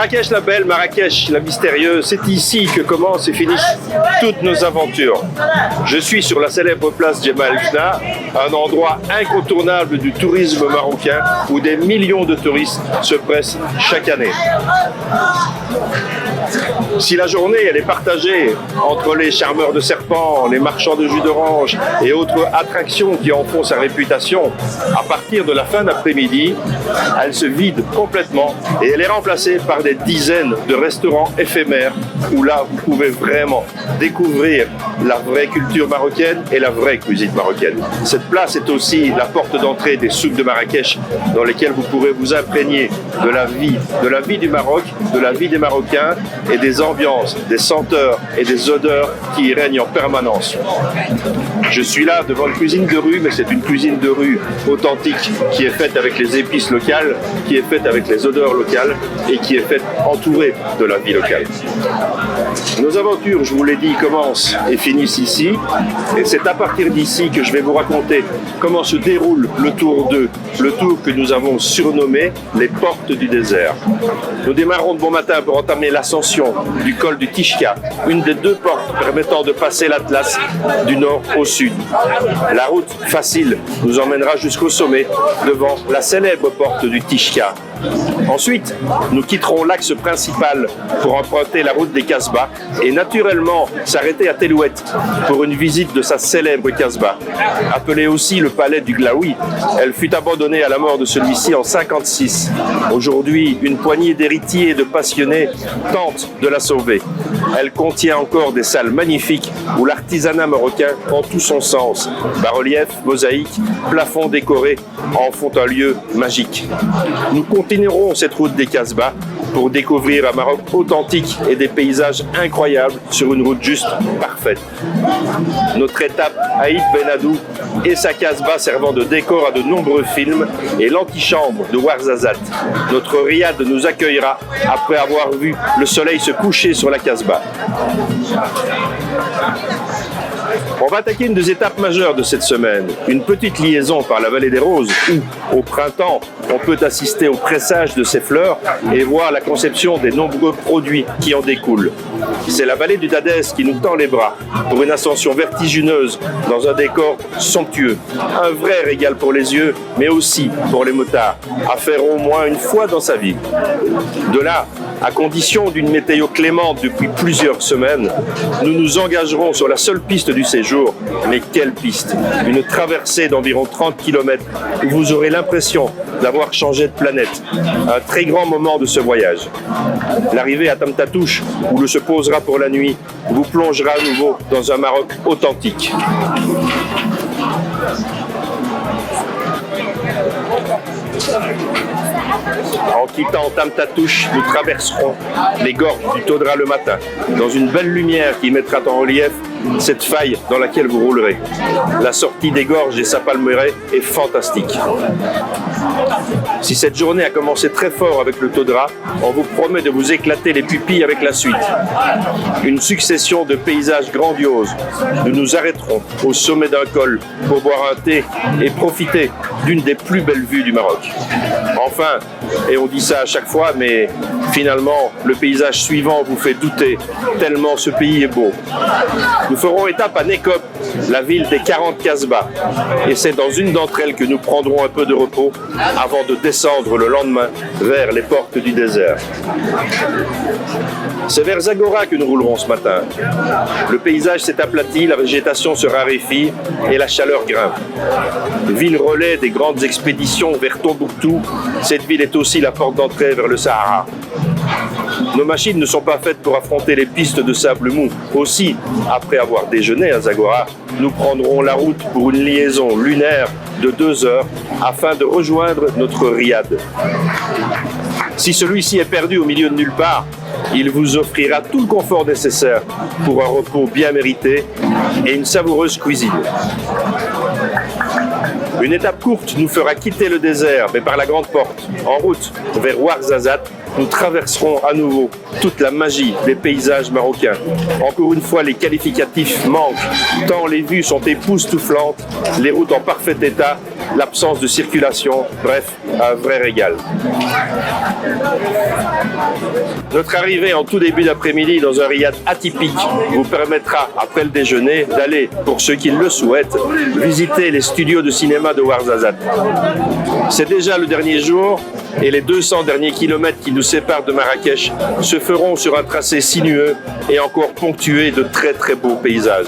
Marrakech la belle, Marrakech la mystérieuse, c'est ici que commencent et finissent toutes nos aventures. Je suis sur la célèbre place Jemaa El Fna, un endroit incontournable du tourisme marocain où des millions de touristes se pressent chaque année. Si la journée elle est partagée entre les charmeurs de serpents, les marchands de jus d'orange et autres attractions qui en font sa réputation, à partir de la fin d'après-midi, elle se vide complètement et elle est remplacée par des dizaines de restaurants éphémères où là vous pouvez vraiment découvrir la vraie culture marocaine et la vraie cuisine marocaine. Cette place est aussi la porte d'entrée des souks de Marrakech dans lesquels vous pourrez vous imprégner de la vie du Maroc, de la vie des Marocains et des ambiances, des senteurs et des odeurs qui y règnent en permanence. Je suis là devant une cuisine de rue, mais c'est une cuisine de rue authentique qui est faite avec les épices locales, qui est faite avec les odeurs locales et qui est faite entourée de la vie locale. Nos aventures, je vous l'ai dit, commencent et finissent ici et c'est à partir d'ici que je vais vous raconter comment se déroule le tour 2, le tour que nous avons surnommé les portes du désert. Nous démarrons de bon matin pour entamer l'ascension du col du Tishka, une des deux portes permettant de passer l'Atlas du nord au sud. La route facile nous emmènera jusqu'au sommet, devant la célèbre porte du Tishka. Ensuite, nous quitterons l'axe principal pour emprunter la route des Casbahs et naturellement s'arrêter à Telouet pour une visite de sa célèbre Casbah. Appelée aussi le palais du Glaoui, elle fut abandonnée à la mort de celui-ci en 56. Aujourd'hui, une poignée d'héritiers et de passionnés tentent de la sauver. Elle contient encore des salles magnifiques où l'artisanat marocain prend tout son sens. Bas-reliefs, mosaïques, plafonds décorés en font un lieu magique. Nous continuerons cette route des Casbahs pour découvrir un Maroc authentique et des paysages incroyables sur une route juste parfaite. Notre étape, Aït Ben Haddou et sa Casbah servant de décor à de nombreux films et l'antichambre de Ouarzazate. Notre riad nous accueillera après avoir vu le soleil se coucher sur la Casbah. On va attaquer une des étapes majeures de cette semaine, une petite liaison par la vallée des Roses où, au printemps, on peut assister au pressage de ces fleurs et voir la conception des nombreux produits qui en découlent. C'est la vallée du Dadès qui nous tend les bras pour une ascension vertigineuse dans un décor somptueux. Un vrai régal pour les yeux, mais aussi pour les motards, à faire au moins une fois dans sa vie. De là, à condition d'une météo clémente depuis plusieurs semaines, nous nous engagerons sur la seule piste du séjour. Mais quelle piste! Une traversée d'environ 30 km où vous aurez l'impression d'avoir changé de planète. Un très grand moment de ce voyage. L'arrivée à Tamtatouche, où l'on se posera pour la nuit, vous plongera à nouveau dans un Maroc authentique. En quittant Tamtatouche, nous traverserons les gorges du Todra le matin, dans une belle lumière qui mettra en relief cette faille dans laquelle vous roulerez. La sortie des gorges des Sapalméré est fantastique. Si cette journée a commencé très fort avec le Todra, on vous promet de vous éclater les pupilles avec la suite. Une succession de paysages grandioses. Nous nous arrêterons au sommet d'un col pour boire un thé et profiter d'une des plus belles vues du Maroc. Enfin, et on dit ça à chaque fois, mais finalement, le paysage suivant vous fait douter, tellement ce pays est beau. Nous ferons étape à Nekop, la ville des 40 Casbahs, et c'est dans une d'entre elles que nous prendrons un peu de repos avant de descendre le lendemain vers les portes du désert. C'est vers Zagora que nous roulerons ce matin. Le paysage s'est aplati, la végétation se raréfie et la chaleur grimpe. Ville relais des grandes expéditions vers Tombouctou, cette ville est aussi la porte d'entrée vers le Sahara. Nos machines ne sont pas faites pour affronter les pistes de sable mou. Aussi, après avoir déjeuné à Zagora, nous prendrons la route pour une liaison lunaire de 2 heures afin de rejoindre notre riad. Si celui-ci est perdu au milieu de nulle part, il vous offrira tout le confort nécessaire pour un repos bien mérité et une savoureuse cuisine. Une étape courte nous fera quitter le désert, mais par la grande porte, en route vers Ouarzazate, nous traverserons à nouveau toute la magie des paysages marocains. Encore une fois, les qualificatifs manquent, tant les vues sont époustouflantes, les routes en parfait état, l'absence de circulation, bref, un vrai régal. Notre arrivée en tout début d'après-midi dans un riad atypique vous permettra, après le déjeuner, d'aller, pour ceux qui le souhaitent, visiter les studios de cinéma de Ouarzazate. C'est déjà le dernier jour et les 200 derniers kilomètres qui nous séparent de Marrakech se feront sur un tracé sinueux et encore ponctué de très très beaux paysages.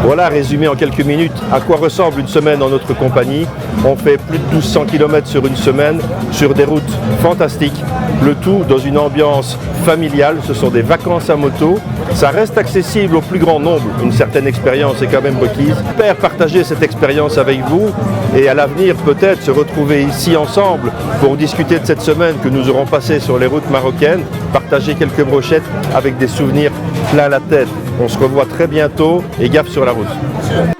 Voilà, résumé en quelques minutes, à quoi ressemble une semaine en notre compagnie. On fait plus de 1200 km sur une semaine, sur des routes fantastiques, le tout dans une ambiance familiale. Ce sont des vacances à moto, ça reste accessible au plus grand nombre, une certaine expérience est quand même requise. J'espère partager cette expérience avec vous et à l'avenir peut-être se retrouver ici ensemble pour discuter de cette semaine que nous aurons passée sur les routes marocaines, partager quelques brochettes avec des souvenirs plein la tête. On se revoit très bientôt et gaffe sur la route.